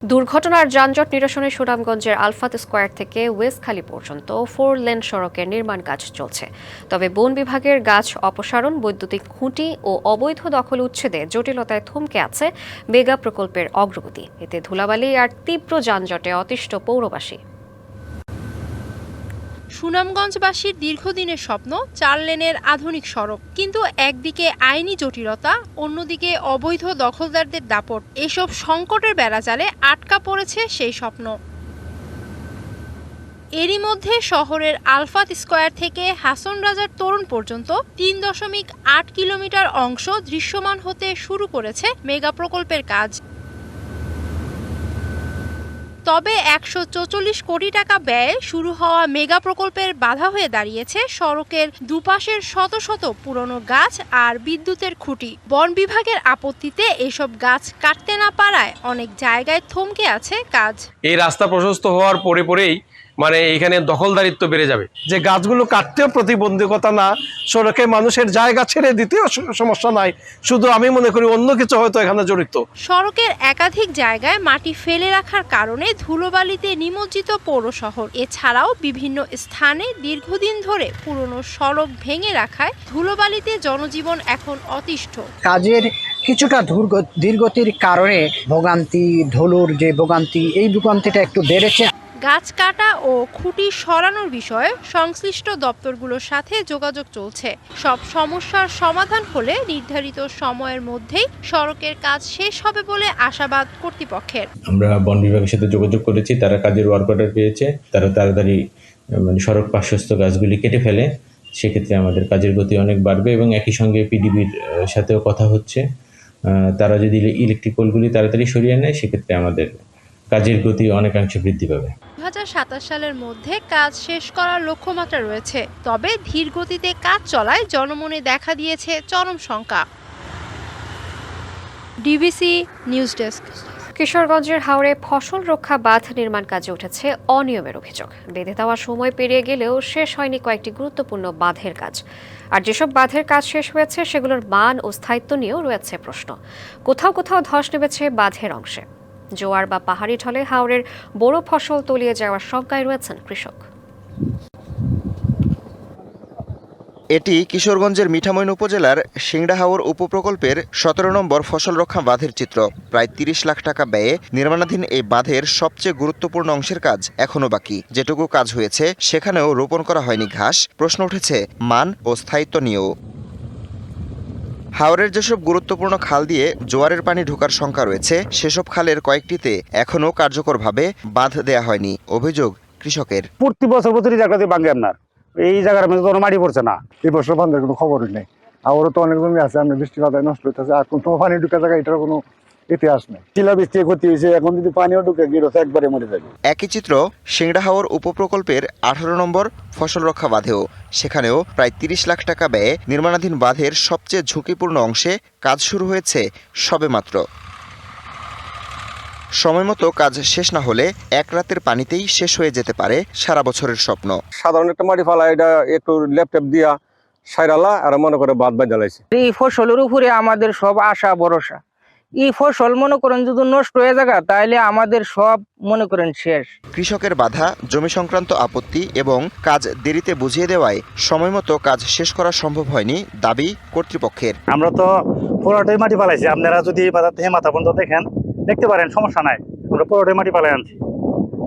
দুর্ঘটনার যানজট নিরসনে সুনামগঞ্জের আলফাত স্কয়ার থেকে ওয়েস্টখালী পর্যন্ত 4 লেন সড়কের নির্মাণ কাজ চলছে। তবে বন বিভাগের গাছ অপসারণ, বৈদ্যুতিক খুঁটি ও অবৈধ দখল উচ্ছেদে জটিলতায় থমকে আছে মেগা প্রকল্পের অগ্রগতি। এতে ধুলাবালি আর তীব্র যানজটে অতিষ্ঠ পৌরবাসী। সুনামগঞ্জবাসীর দীর্ঘদিনের স্বপ্ন 4 লেনের আধুনিক সড়ক, কিন্তু একদিকে আইনি জটিলতা, অন্যদিকে অবৈধ দখলদারদের দাপট, এসব সংকটের বেড়াজালে আটকা পড়েছে সেই স্বপ্ন। এরই মধ্যে শহরের আলফাত স্কয়ার থেকে হাসন রাজার তোরণ পর্যন্ত 3.8 কিলোমিটার অংশ দৃশ্যমান হতে শুরু করেছে মেগা প্রকল্পের কাজ। তবে 144 কোটি টাকা ব্যয়ে শুরু হওয়া মেগা প্রকল্পের বাধা হয়ে দাঁড়িয়েছে সড়কের দুপাশের শত শত পুরনো গাছ আর বিদ্যুতের খুঁটি। বন বিভাগের আপত্তিতে এসব গাছ কাটতে না পারায় অনেক জায়গায় থমকে আছে কাজ। এই রাস্তা প্রশস্ত হওয়ার পরেই এখানে দখলদারিত্ব বেড়ে যাবে। যে গাছগুলো কাটতেও প্রতিবন্ধকতা না, সড়কে মানুষের জায়গা ছেড়ে দিতেও সমস্যা নাই, শুধু আমি মনে করি অন্য কিছু হয়তো এখানে জড়িত। সড়কের একাধিক জায়গায় মাটি ফেলে রাখার কারণে ধুলোবালিতে নিমজ্জিত পৌর শহর। এছাড়াও বিভিন্ন স্থানে দীর্ঘদিন ধরে পুরনো সড়ক ভেঙে রাখায় ধুলোবালিতে জনজীবন এখন অতিষ্ঠ। কাজের কিছুটা ধীরগতির কারণে ভোগান্তি, ধুলোর যে ভোগান্তি, এই ভোগান্তিটা একটু বেড়েছে। গাছ কাটা ও খুঁটি সরানোর বিষয়ে সংশ্লিষ্ট দপ্তরগুলোর সাথে যোগাযোগ চলছে। সব সমস্যার সমাধান হলে নির্ধারিত সময়ের মধ্যেই সড়কের কাজ শেষ হবে বলে আশাবাদ কর্তৃপক্ষের। আমরা বন বিভাগের সাথে যোগাযোগ করেছি, তারা কাজের ওয়ার্ক অর্ডার পেয়েছে, তারা তাড়াতাড়ি সড়ক পার্শ্বস্থ গাছগুলি কেটে ফেলে, সেক্ষেত্রে আমাদের কাজের গতি অনেক বাড়বে। এবং একই সঙ্গে পিডিবির সাথেও কথা হচ্ছে, তারা যদি ইলেকট্রিক পোলগুলি তাড়াতাড়ি সরিয়ে নেয়, সেক্ষেত্রে আমাদের কাজের গতি অনেকাংশে বৃদ্ধি পাবে। 2027 সালের মধ্যে কাজ শেষ করার লক্ষ্যমাত্রা রয়েছে, তবে ধীর গতিতে কাজ চলায় জনমনে দেখা দিয়েছে চরম শঙ্কা। DBC news desk. কিশোরগঞ্জের হাওরে ফসল রক্ষা বাঁধ নির্মাণ কাজে উঠেছে অনিয়মের অভিযোগ। বেঁধে দেওয়ার সময় পেরিয়ে গেলেও শেষ হয়নি কয়েকটি গুরুত্বপূর্ণ বাঁধের কাজ। আর যেসব বাঁধের কাজ শেষ হয়েছে সেগুলোর মান ও স্থায়িত্ব নিয়েও রয়েছে প্রশ্ন। কোথাও কোথাও ধস নেমেছে বাঁধের অংশে। জোয়ার বা পাহাড়ি ঢলে হাওরের বড় ফসল তলিয়ে যাওয়ার শঙ্কায় রয়েছেন কৃষক। এটি কিশোরগঞ্জের মিঠামইন উপজেলার সিংড়াহাওর উপপ্রকল্পের 17 নম্বর ফসল রক্ষা বাঁধের চিত্র। প্রায় 30 লাখ টাকা ব্যয়ে নির্মাণাধীন এই বাঁধের সবচেয়ে গুরুত্বপূর্ণ অংশের কাজ এখনো বাকি। যেটুকু কাজ হয়েছে সেখানেও রোপণ করা হয়নি ঘাস। প্রশ্ন উঠেছে মান ও স্থায়িত্ব নিয়েও। হাওরের যেসব গুরুত্বপূর্ণ খাল দিয়ে জোয়ারের পানি ঢোকার শঙ্কা রয়েছে, সেসব খালের কয়েকটিতে এখনও কার্যকরভাবে বাঁধ দেয়া হয়নি। অভিযোগ কৃষকের। প্রতি বছরই জায়গাতে ভাঙে, আপনার এই জায়গার মধ্যে কোনো মাটি পড়ছে না। এই বছর বাঁধের কোনো খবরই নেই। আবারও তো অনেক জমি আছে, আমরা বৃষ্টিপাতে নষ্ট হইতেছে, আর কোনো পানি ঢুকা জায়গা এটার কোনো ইতিহাস নেই। শিলা বৃষ্টি ক্ষতি হয়েছে, এখন যদি পানিও ঢুকে গিয়ে একবারে মরে যাবে। একই চিত্র সিংড়াহাওর উপপ্রকল্পের 18 নম্বর ফসল রক্ষা বাঁধেও। সেখানেও প্রায় 30 লাখ টাকা ব্যয়ে নির্মাণাধীন বাঁধের সবচেয়ে ঝুঁকিপূর্ণ অংশে কাজ শুরু হয়েছে সবেমাত্র। সময়মতো কাজ শেষ না হলে এক রাতের পানিতেই শেষ হয়ে যেতে পারে সারা বছরের স্বপ্ন। সাধারণ একটা মাটি ফালা, এটা একটু ল্যাপটপ দিয়া সাইরালা আর মনে করে বাদ জ্বালাইছে। এই ফসলের উপরে আমাদের সব আশা ভরসা। এই ফসল মনে করেন যদি নষ্ট হয়ে যায় তাহলে আমাদের সব মনে করেন শেষ। কৃষকের বাধা, জমি সংক্রান্ত আপত্তি এবং কাজ দেরিতে বুঝিয়ে দেওয়ায় সময়মতো কাজ শেষ করা সম্ভব হয়নি দাবি কর্তৃপক্ষের। আমরা তো পুরোটাই মাটি পালাইছি, আপনারা যদি এই বাজার থেকে মাথা পর্যন্ত দেখেন, দেখতে পারেন, সমস্যা নাই। আমরা পুরোটাই মাটি পালাই আনছি,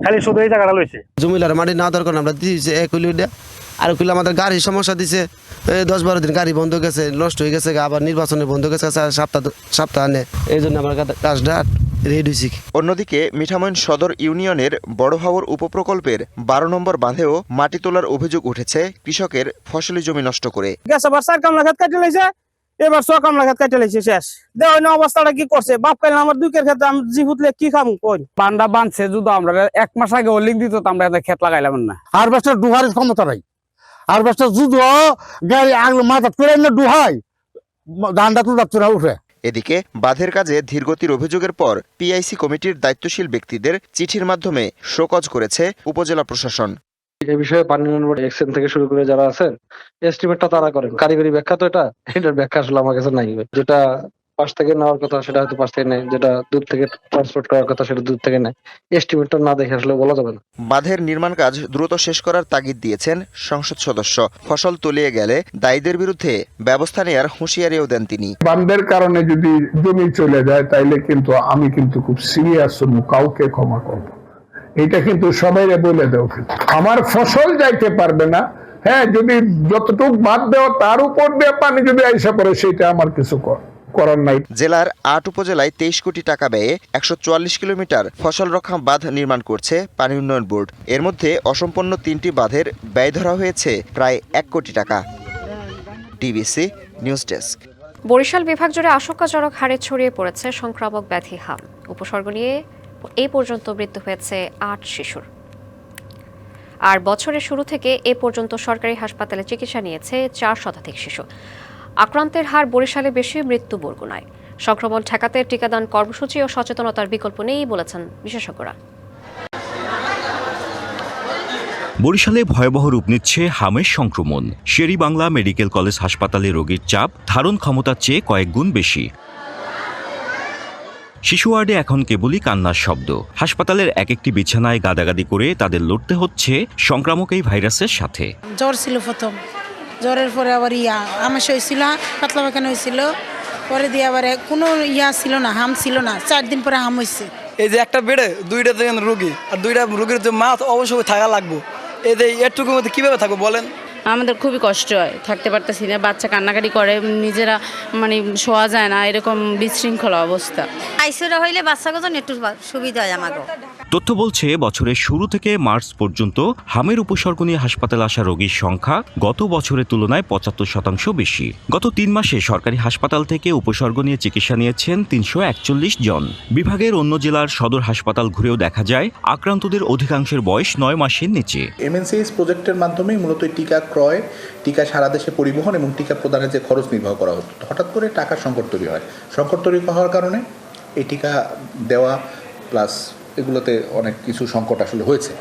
খালি শুধু এই জায়গাটা লইছে। জমিলার মাটি না দরকার আমরা দিয়েছি 1 কিলো দিয়ে, আর কিলো আমাদের গাড়ির সমস্যা দিছে। 10-12 দিন গাড়ি বন্ধ গেছে, নষ্ট হয়ে গেছে, আবার নির্বাচনে বন্ধ গেছে সপ্তাহ আনে, এই জন্য আমরা কাজটা রেডি হয়েছি। অন্যদিকে মিঠামইন সদর ইউনিয়নের বড়হাওর উপপ্রকল্পের 12 নম্বর বাঁধেও মাটি তোলার অভিযোগ উঠেছে কৃষকের ফসলি জমি নষ্ট করে। আবার 4 কামলা খেত কাটে লাইছে, এবার 6 কামলা খেত কাটে লাইছে, শেষ দেওয়া না। অবস্থাটা কি করছে, বাপ কাইলে আমার 2 কের ক্ষেত্রে আমি জিহুতলে কি খাম কই। বান্ডা বানছে যদি আমরা 1 মাস আগে লিখ দিত, আমরা ক্ষেত লাগাইলাম না। হারভেস্টার ডুহারের ক্ষমতা নাই। হারভেস্টার যদি গাড়ি আগলো মাথা করে এনে ডুহাই, ধানটা তো যাচ্ছে না উঠে। এদিকে বাঁধের কাজে ধীরগতির অভিযোগের পর পিআইসি কমিটির দায়িত্বশীল ব্যক্তিদের চিঠির মাধ্যমে শোকজ করেছে উপজেলা প্রশাসন। এই বিষয়ে পানি উন্নয়ন বোর্ড এক্সএম থেকে শুরু করে যারা আছেন, এস্টিমেটটা তারা করেন। কারিগরি ব্যাখ্যা তো এটার ব্যাখ্যা আসলে আমার কাছে নাই। যেটা পাশ থেকে নেওয়ার কথা সেটা হয়তো পাশ থেকে নেয়, যেটা দূর থেকে ট্রান্সপোর্ট করার কথা সেটা দূর থেকে নেয়। এস্টিমেটটা না দেখে আসলে বলা যাবে না। বাঁধের নির্মাণ কাজ দ্রুত শেষ করার তাগিদ দিয়েছেন সংসদ সদস্য। ফসল তলিয়ে গেলে দায়ীদের বিরুদ্ধে ব্যবস্থা নেওয়ার হুঁশিয়ারিও দেন তিনি। বাঁধের কারণে যদি জমি চলে যায় তাইলে কিন্তু আমি কিন্তু খুব সিরিয়াস হব, কাউকে ক্ষমা করব। এটা কিন্তু সবাই বলে দেও, আমার ফসল যাইতে পারবে না। হ্যাঁ, যদি যতটুকু বাদ দেওয়া তার উপর দিয়ে পানি যদি আইসা পড়ে সেটা আমার কিছু করার নাই। জেলার 8 উপজেলায় 23 কোটি টাকা ব্যয়ে 144 কিলোমিটার ফসল রক্ষা বাঁধ নির্মাণ করছে পানি উন্নয়ন বোর্ড। এর মধ্যে অসম্পন্ন 3টি বাঁধের ব্যয় ধরা হয়েছে প্রায় 1 কোটি টাকা। DBC news desk. বরিশাল বিভাগ জুড়ে আশঙ্কাজনক হারে ছড়িয়ে পড়েছে সংক্রামক ব্যাধি হাম। উপসর্গ নিয়ে এই পর্যন্ত মৃত্যু হয়েছে 8 শিশুর। আর বছরের শুরু থেকে এ পর্যন্ত সরকারি হাসপাতালে চিকিৎসা নিয়েছে 4 শতাধিক শিশু। আক্রান্তের হার বরিশালে বেশি, মৃত্যু বরগুনায়। সংক্রমণ ঠেকাতে টিকাদান কর্মসূচি ও সচেতনতার বিকল্প নেই বলেছেন বিশেষজ্ঞরা। বরিশালে ভয়াবহ রূপ নিচ্ছে হামের সংক্রমণ। শের-ই-বাংলা মেডিকেল কলেজ হাসপাতালে রোগীর চাপ ধারণ ক্ষমতার চেয়ে কয়েক গুণ বেশি। শিশু ওয়ার্ডে এখন কেবলই কান্নার শব্দ। হাসপাতালের এক একটি বিছানায় গাদাগাদি করে তাদের লড়তে হচ্ছে সংক্রামক এই ভাইরাসের সাথে। জ্বর ছিল প্রথম, জ্বরের পরে আবার আমাশয় হয়েছিল, পাতলা পায়খানা হয়েছিল, পরে দিয়ে আবার কোনো ছিল না, হাম ছিল না, 4 দিন পরে হাম হয়েছে। এই যে একটা বেডে 2টা রোগী, আর 2টা রোগীর যে মা অবশ্যই থাকা লাগবো, এই যে এটুকুর মধ্যে কিভাবে থাকবো বলেন? আমাদের খুবই কষ্ট হয়, থাকতে পারতেছি না। বাচ্চা কান্নাকাটি করে, নিজেরা মানে শোয়া যায় না, এরকম বিশৃঙ্খলা অবস্থা। আইসিইউ হইলে বাচ্চাগুলো একটু সুবিধা হয় আমাকে। তথ্য বলছে বছরের শুরু থেকে মার্চ পর্যন্ত হামের উপসর্গ নিয়ে হাসপাতালে আসা রোগীর সংখ্যা গত বছরের তুলনায় 75% বেশি। গত 3 মাসে সরকারি হাসপাতাল থেকে উপসর্গ নিয়ে চিকিৎসা নিয়েছেন 341 জন। বিভাগের অন্য জেলার সদর হাসপাতাল ঘুরেও দেখা যায় আক্রান্তদের অধিকাংশের বয়স 9 মাসের নিচে। MNCS প্রজেক্টের মাধ্যমে মূলত টিকা ক্রয়, টিকা সারা দেশে পরিবহন এবং টিকা প্রদানের যে খরচ নির্বাহ করা হতো, হঠাৎ করে টাকার সংকট তৈরি হয়। সংকট তৈরি হওয়ার কারণে এই টিকা দেওয়া প্লাস এগুলোতে অনেক কিছু সংকট আসলে হয়েছে।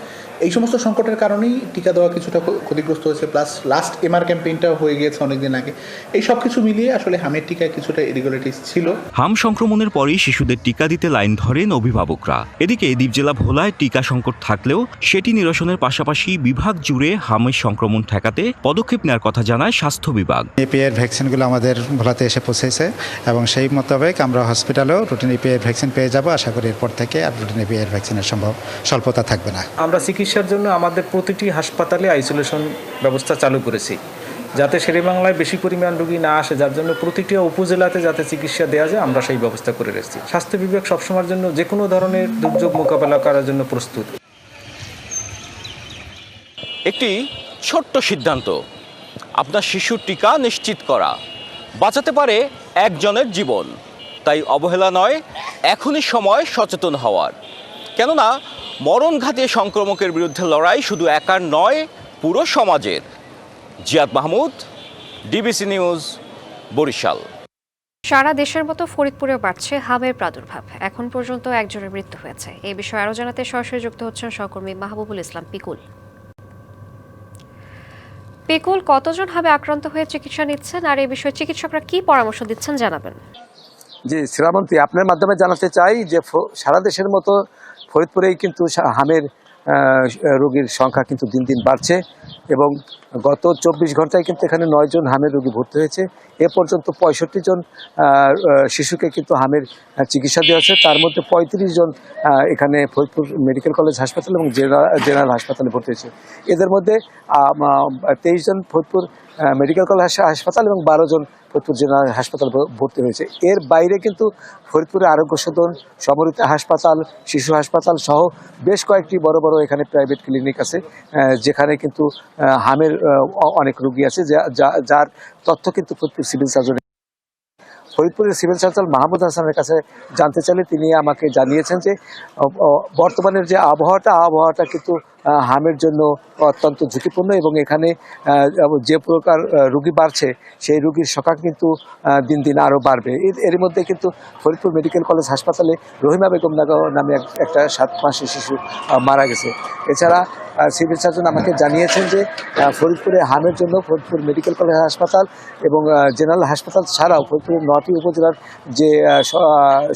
এই সমস্ত সংকটের কারণেই টিকা দেওয়া কিছুটা ক্ষতিগ্রস্ত হয়েছে, প্লাস লাস্ট MR ক্যাম্পেইনটাও হয়ে গিয়েছে অনেকদিন আগে। এই সব কিছু মিলিয়ে আসলে হামের টিকায় কিছুটা ইরেগুলারিটিস ছিল। হাম সংক্রমণের পরই শিশুদের টিকা দিতে লাইন ধরেন অভিভাবকরা। এদিকে দ্বীপজেলা ভোলায় টিকা সংকট থাকলেও সেটি নিরসনের পাশাপাশি বিভাগ জুড়ে হামের সংক্রমণ ঠেকাতে পদক্ষেপ নেওয়ার কথা জানায় স্বাস্থ্য বিভাগ। EPI ভ্যাকসিনগুলো আমাদের ভোলাতে এসে পৌঁছেছে এবং সেই মোতাবেক আমরা হসপিটালেও রুটিন EPI ভ্যাকসিন পেয়ে যাব। আশা করি এরপর থেকে আর রুটিন EPI ভ্যাকসিনের স্বল্পতা থাকবে না। আমরা চিকিৎসার জন্য আমাদের প্রতিটি হাসপাতালে আইসোলেশন ব্যবস্থা চালু করেছি, যাতে শেরেবাংলায় বেশি পরিমাণ রোগী না আসে, যার জন্য প্রতিটি উপজেলাতে যাতে চিকিৎসা দেওয়া যায় আমরা সেই ব্যবস্থা করে রেখেছি। স্বাস্থ্য বিভাগ সবসময়ের জন্য যে কোনো ধরনের দুর্যোগ মোকাবেলা করার জন্য প্রস্তুত। একটি ছোট্ট সিদ্ধান্ত, আপনার শিশুর টিকা নিশ্চিত করা বাঁচাতে পারে একজনের জীবন। তাই অবহেলা নয়, এখনই সময় সচেতন হওয়ার। কেননা মরণঘাতী সংক্রমকের বিরুদ্ধে লড়াই শুধু একার নয়, পুরো সমাজের। Ziyad Mahmud, DBC news, Barishal. সারা দেশের মতো ফরিদপুরেও বাড়ছে হামের প্রাদুর্ভাব। এখন পর্যন্ত একজনের মৃত্যু হয়েছে। এই বিষয়ে আরও জানাতে সরাসরি যুক্ত হচ্ছেন সহকর্মী মাহবুবুল ইসলাম পিকুল। পিকুল, কতজন হামে আক্রান্ত হয়ে চিকিৎসা নিচ্ছেন আর এই বিষয়ে চিকিৎসকরা কি পরামর্শ দিচ্ছেন জানাবেন? জি শ্রীরামন্তী, আপনার মাধ্যমে জানাতে চাই যে সারা দেশের মতো ফরিদপুরেই কিন্তু হামের রোগীর সংখ্যা কিন্তু দিন দিন বাড়ছে এবং গত 24 ঘন্টায় কিন্তু এখানে 9 জন হামের রোগী ভর্তি হয়েছে। এ পর্যন্ত 65 জন শিশুকে কিন্তু হামের চিকিৎসা দেওয়া হয়েছে। তার মধ্যে 35 জন এখানে ফরিদপুর মেডিকেল কলেজ হাসপাতাল এবং জেনারেল হাসপাতালে ভর্তি হয়েছে। এদের মধ্যে 23 জন ফরিদপুর মেডিকেল কলেজ হাসপাতাল এবং 12 জন ফরিদপুর জেনারেল হাসপাতাল ভর্তি হয়েছে। এর বাইরে কিন্তু ফরিদপুরে আরোগ্য সদন, সমরিত হাসপাতাল, শিশু হাসপাতাল সহ বেশ কয়েকটি বড় বড় এখানে প্রাইভেট ক্লিনিক আছে, যেখানে কিন্তু হামের অনেক রোগী আছে, যার তথ্য কিন্তু ফরিদপুর সিভিল সার্জন ফরিদপুরের সিভিল সার্জন মাহমুদ হাসানের কাছে জানতে চাইলে তিনি আমাকে জানিয়েছেন যে বর্তমানের যে আবহাওয়াটা কিন্তু হামের জন্য অত্যন্ত ঝুঁকিপূর্ণ এবং এখানে যে প্রকার রোগী বাড়ছে সেই রোগীর সংখ্যা কিন্তু দিন দিন আরও বাড়বে। এর মধ্যে কিন্তু ফরিদপুর মেডিকেল কলেজ হাসপাতালে রহিমা বেগম নামে একটা 7 মাসের শিশু মারা গেছে। এছাড়া সিভিল সার্জন আমাকে জানিয়েছেন যে ফরিদপুরে হামের জন্য ফরিদপুর মেডিকেল কলেজ হাসপাতাল এবং জেনারেল হাসপাতাল ছাড়াও ফরিদপুরের 9টি উপজেলার যে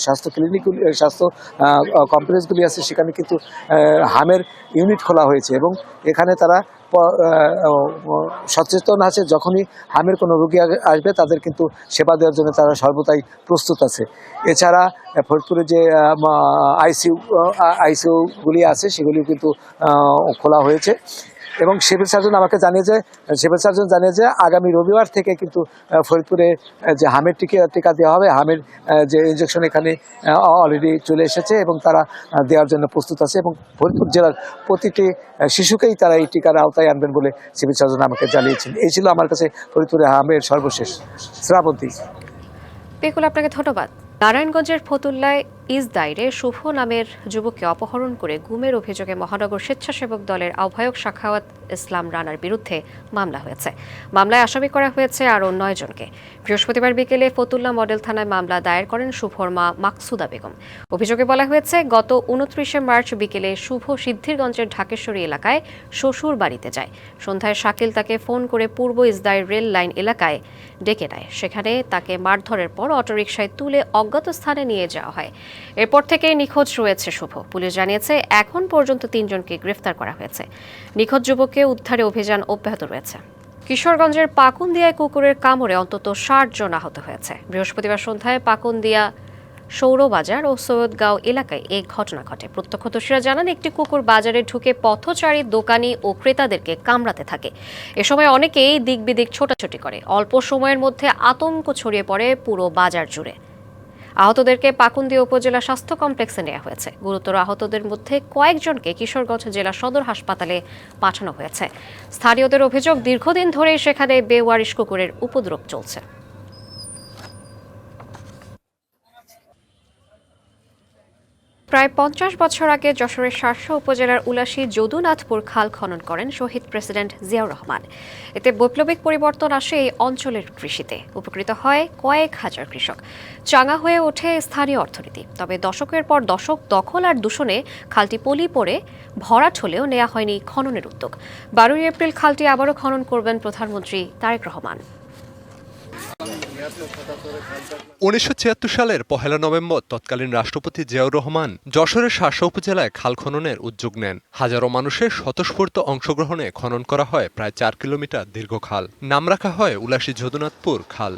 স্বাস্থ্য ক্লিনিকগুলি স্বাস্থ্য কমপ্লেক্সগুলি আছে সেখানে কিন্তু হামের ইউনিট খোলা হয়েছে এবং এখানে তারা সচেতন আছে, যখনই হামের কোনো রোগী আসবে তাদের কিন্তু সেবা দেওয়ার জন্য তারা সর্বদাই প্রস্তুত আছে। এছাড়া ফরিদপুরে যে আইসিইউগুলি আছে সেগুলিও কিন্তু খোলা হয়েছে এবং সিভিল সার্জন জানিয়েছে আগামী রবিবার থেকে কিন্তু ফরিদপুরে যে হামের টিকা দেওয়া হবে, হামের যে ইনজেকশন এখানে অলরেডি চলে এসেছে এবং তারা দেওয়ার জন্য প্রস্তুত আছে এবং ফরিদপুর জেলার প্রতিটি শিশুকেই তারা এই টিকার আওতায় আনবেন বলে সিভিল সার্জন আমাকে জানিয়েছেন। এই ছিল আমার কাছে ফরিদপুরে হামের সর্বশেষ। শ্রাবন্তী। বেকুল, আপনাকে ধন্যবাদ। নারায়ণগঞ্জের ফতুল্লায় ইসদাইরে শুভ নামের যুবককে অপহরণ করে গুমের অভিযোগে মহানগর স্বেচ্ছাসেবক দলের আহ্বায়ক সাখাওয়াত ইসলাম রানার বিরুদ্ধে মামলা হয়েছে। মামলায় আসামি করা হয়েছে আরও 9 জনকে। বৃহস্পতিবার বিকেলে ফতুল্লা মডেল থানায় মামলা দায়ের করেন শুভর মা মাকসুদা বেগম। অভিযোগে বলা হয়েছে, গত 29 মার্চ বিকেলে শুভ সিদ্ধিরগঞ্জের ঢাকেশ্বরী এলাকায় শ্বশুর বাড়িতে যায়। সন্ধ্যায় শাকিল তাকে ফোন করে পূর্ব ইসদাইর রেল লাইন এলাকায় ডেকে নেয়। সেখানে তাকে মারধরের পর অটোরিকশায় তুলে অজ্ঞাত স্থানে নিয়ে যাওয়া হয়। এরপর থেকে নিখোঁজ রয়েছে শুভ। পুলিশ জানিয়েছে এখন পর্যন্ত 3 জনকে গ্রেফতার করা হয়েছে। নিখোঁজ যুবককে উদ্ধারে অভিযান অব্যাহত রয়েছে। কিশোরগঞ্জের পাকুন্দিয়ায় কুকুরের কামড়ে অন্তত 60 জন আহত হয়েছে। বৃহস্পতিবার সন্ধ্যায় পাকুন্দিয়া সৌরবাজার ও সৈয়দগাঁও এলাকায় এই ঘটনা ঘটে। প্রত্যক্ষদর্শীরা জানান, একটি কুকুর বাজারে ঢুকে পথচারী, দোকানি ও ক্রেতাদেরকে কামড়াতে থাকে। এ সময় অনেকেই দিক বিদিক ছোটাছুটি করে। অল্প সময়ের মধ্যে আতঙ্ক ছড়িয়ে পড়ে পুরো বাজার জুড়ে। আহতদেরকে পাকুন্দিয়া উপজেলা স্বাস্থ্য কমপ্লেক্সে নেওয়া হয়েছে। গুরুতর আহতদের মধ্যে কয়েকজনকে কিশোরগঞ্জ জেলা সদর হাসপাতালে পাঠানো হয়েছে। স্থানীয়দের অভিযোগ, দীর্ঘদিন ধরেই সেখানে বেওয়ারিশ কুকুরের উপদ্রব চলছে। প্রায় 50 বছর আগে যশোরের শার্শা উপজেলার উলাশী যদুনাথপুর খাল খনন করেন শহীদ প্রেসিডেন্ট জিয়াউর রহমান। এতে বৈপ্লবিক পরিবর্তন আসে এই অঞ্চলের কৃষিতে। উপকৃত হয় কয়েক হাজার কৃষক। চাঙা হয়ে ওঠে স্থানীয় অর্থনীতি। তবে দশকের পর দশক দখল আর দূষণে খালটি পলি পড়ে ভরাট হলেও নেওয়া হয়নি খননের উদ্যোগ। 12 এপ্রিল খালটি আবারও খনন করবেন প্রধানমন্ত্রী তারেক রহমান। 1976 সালের 1 নভেম্বর তৎকালীন রাষ্ট্রপতি জিয়াউর রহমান যশোরের শার্শা উপজেলায় খাল খননের উদ্যোগ নেন। হাজারো মানুষের স্বতঃস্ফূর্ত অংশগ্রহণে খনন করা হয় প্রায় 4 কিলোমিটার দীর্ঘ খাল। নাম রাখা হয় উলাশী যদুনাথপুর খাল।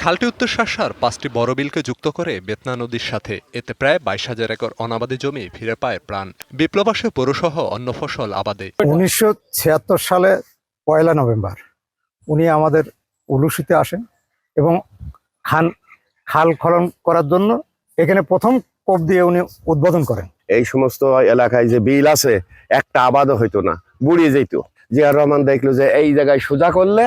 খালটি উত্তর শার্শার 5টি বড় বিলকে যুক্ত করে বেতনা নদীর সাথে। এতে প্রায় 22,000 একর অনাবাদী জমি ফিরে পায় প্রাণ। বিপ্লব আসে পৌরসহ অন্য ফসল আবাদে। 1976 সালে 1 নভেম্বর উনি আমাদের উলুশিতে আসেন এবং খাল খনন করার জন্য এখানে প্রথম কোপ দিয়ে উনি উদ্বোধন করেন। এই সমস্ত এলাকায় যে বিল আছে একটা আবাদও হইতো না, বুড়িয়ে যেত। জিয়াউর রহমান দেখলো যে এই জায়গায় সোজা করলে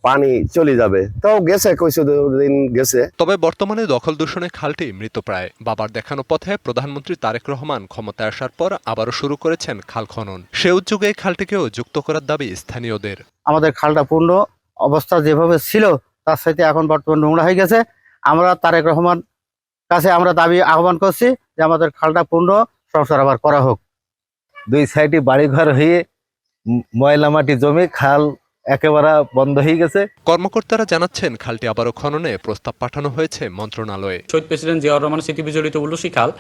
পানি চলে যাবে, তাও গেছে কিছুদিন গেছে। তবে বর্তমানে দখল দূষণে খালটি মৃতপ্রায়। বাবার দেখানো পথে প্রধানমন্ত্রী তারেক রহমান ক্ষমতায় আসার পর আবারও শুরু করেছেন খাল খনন। সে উদ্যোগে এই খালটিকেও যুক্ত করার দাবি স্থানীয়দের। আমাদের খালটা পূর্ণ অবস্থা যেভাবে ছিল তার সাথে এখন বর্তমান নোংরা হয়ে গেছে। আমরা তারেক রহমান কাছে আমরা দাবি আহ্বান করছি যে আমাদের খালটা পূর্ণ সংস্কার আবার করা হোক। 2 সাইডে বাড়িঘর হয়ে ময়লা মাটি জমে খাল একেবারে বন্ধ হয়ে গেছে। কর্মকর্তারা জানাচ্ছেন খালটি আবারও খননে প্রস্তাব পাঠানো হয়েছে মন্ত্রণালয়ে। শহীদ প্রেসিডেন্ট জিয়াউর রহমান স্মৃতি বিজড়িত উলসী খাল,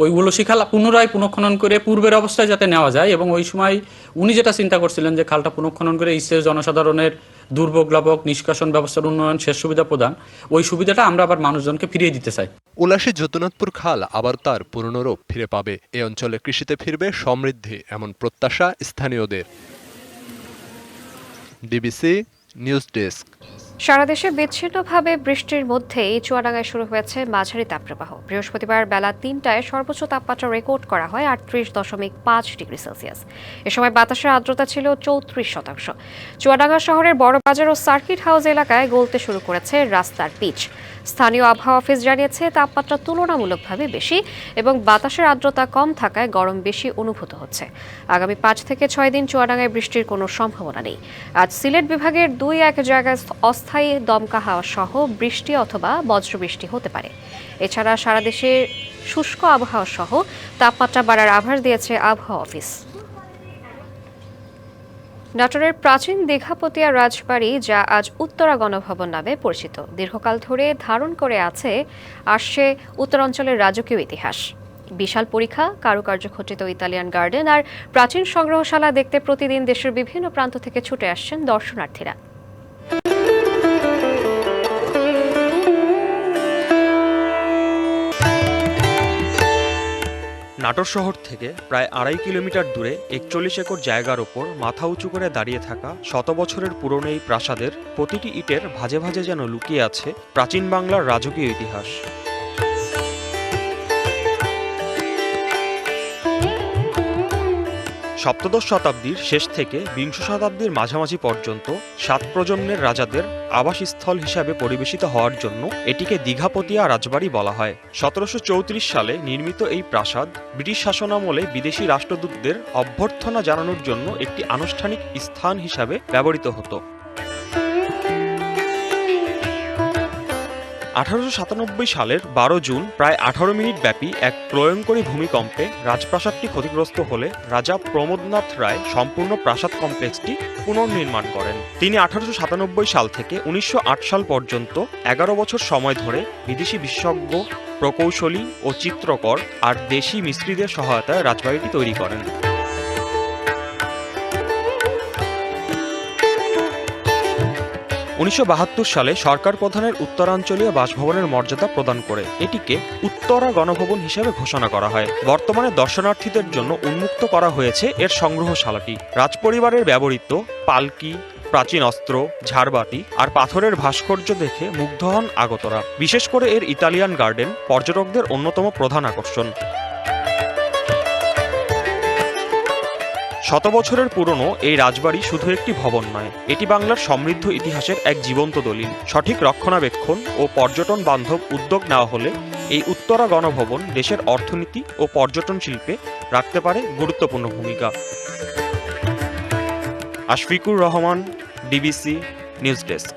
ওই উলসী খাল পুনরায় পুনঃখনন করে পূর্বের অবস্থায় যাতে নেওয়া যায় এবং ওই সময় উনি যেটা চিন্তা করছিলেন যে খালটা পুনঃখনন করে ইসে জনসাধারণের দুর্ভোগ লাভক নিষ্কাশন ব্যবস্থার উন্নয়ন, শেষ সুবিধা প্রদান, ওই সুবিধাটা আমরা আবার মানুষজনকে ফিরিয়ে দিতে চাই। উলাশী যদুনাথপুর খাল আবার তার পুরনো রূপ ফিরে পাবে। এ অঞ্চলে কৃষিতে ফিরবে সমৃদ্ধি, এমন প্রত্যাশা স্থানীয়দের। DBC news desk. সারা দেশে বিচ্ছিন্নভাবে বৃষ্টির মধ্যেই চুয়াডাঙ্গায় শুরু হয়েছে মাঝারি তাপপ্রবাহ। বৃহস্পতিবার বেলা 3টায় সর্বোচ্চ তাপমাত্রা রেকর্ড করা হয় 38.5 ডিগ্রি সেলসিয়াস। এ সময় বাতাসের আর্দ্রতা ছিল 34%। চুয়াডাঙ্গা শহরের বড় বাজার ও সার্কিট হাউস এলাকায় গলতে শুরু করেছে রাস্তার পিচ। স্থানীয় আবহাওয়া অফিস জানিয়েছে তাপমাত্রা তুলনামূলকভাবে বেশি এবং বাতাসের আর্দ্রতা কম থাকায় গরম বেশি অনুভূত হচ্ছে। আগামী 5 থেকে 6 দিন চুয়াডাঙ্গায় বৃষ্টির কোনো সম্ভাবনা নেই। আজ সিলেট বিভাগের 2-1 জায়গায় অস্থায়ী দমকা হাওয়া সহ বৃষ্টি অথবা বজ্রবৃষ্টি হতে পারে। এছাড়া সারা দেশে শুষ্ক আবহাওয়া সহ তাপমাত্রা বাড়ার আভাস দিয়েছে আবহাওয়া অফিস। নাটোরের প্রাচীন দীঘাপতিয়া রাজবাড়ি, যা আজ উত্তরা গণভবন নামে পরিচিত, দীর্ঘকাল ধরে ধারণ করে আসছে উত্তরাঞ্চলের রাজকীয় ইতিহাস। বিশাল পরীক্ষা, কারুকার্য খচিত ইতালিয়ান গার্ডেন আর প্রাচীন সংগ্রহশালা দেখতে প্রতিদিন দেশের বিভিন্ন প্রান্ত থেকে ছুটে আসছেন দর্শনার্থীরা। নাটোর শহর থেকে প্রায় 2.5 কিলোমিটার দূরে 41 একর জায়গার ওপর মাথা উঁচু করে দাঁড়িয়ে থাকা শত বছরের পুরনো এই প্রাসাদের প্রতিটি ইটের ভাঁজে ভাঁজে যেন লুকিয়ে আছে প্রাচীন বাংলার রাজকীয় ইতিহাস। সপ্তদশ শতাব্দীর শেষ থেকে বিংশ শতাব্দীর মাঝামাঝি পর্যন্ত 7 প্রজন্মের রাজাদের আবাসস্থল হিসাবে পরিবেশিত হওয়ার জন্য এটিকে দীঘাপতিয়া রাজবাড়ি বলা হয়। 1734 সালে নির্মিত এই প্রাসাদ ব্রিটিশ শাসনামলে বিদেশি রাষ্ট্রদূতদের অভ্যর্থনা জানানোর জন্য একটি আনুষ্ঠানিক স্থান হিসাবে ব্যবহৃত হতো। 1897 সালের 12 জুন প্রায় 18 মিনিট ব্যাপী এক প্রলয়ঙ্করী ভূমিকম্পে রাজপ্রাসাদটি ক্ষতিগ্রস্ত হলে রাজা প্রমোদনাথ রায় সম্পূর্ণ প্রাসাদ কমপ্লেক্সটি পুনর্নির্মাণ করেন। তিনি 1897 সাল থেকে 1908 সাল পর্যন্ত 11 বছর সময় ধরে বিদেশি বিশেষজ্ঞ, প্রকৌশলী ও চিত্রকর আর দেশি মিস্ত্রিদের সহায়তায় রাজবাড়িটি তৈরি করেন। 1972 সালে সরকার প্রধানের উত্তরাঞ্চলীয় বাসভবনের মর্যাদা প্রদান করে এটিকে উত্তরা গণভবন হিসেবে ঘোষণা করা হয়। বর্তমানে দর্শনার্থীদের জন্য উন্মুক্ত করা হয়েছে এর সংগ্রহশালাটি। রাজপরিবারের ব্যবহৃত পালকি, প্রাচীন অস্ত্র, ঝাড়বাতি আর পাথরের ভাস্কর্য দেখে মুগ্ধ হন আগতরা। বিশেষ করে এর ইতালিয়ান গার্ডেন পর্যটকদের অন্যতম প্রধান আকর্ষণ। শত বছরের পুরনো এই রাজবাড়ি শুধু একটি ভবন নয়, এটি বাংলার সমৃদ্ধ ইতিহাসের এক জীবন্ত দলিল। সঠিক রক্ষণাবেক্ষণ ও পর্যটন বান্ধব উদ্যোগ নেওয়া হলে এই উত্তরা গণভবন দেশের অর্থনীতি ও পর্যটন শিল্পে রাখতে পারে গুরুত্বপূর্ণ ভূমিকা। আশফিকুর রহমান, ডিবিসি নিউজ ডেস্ক।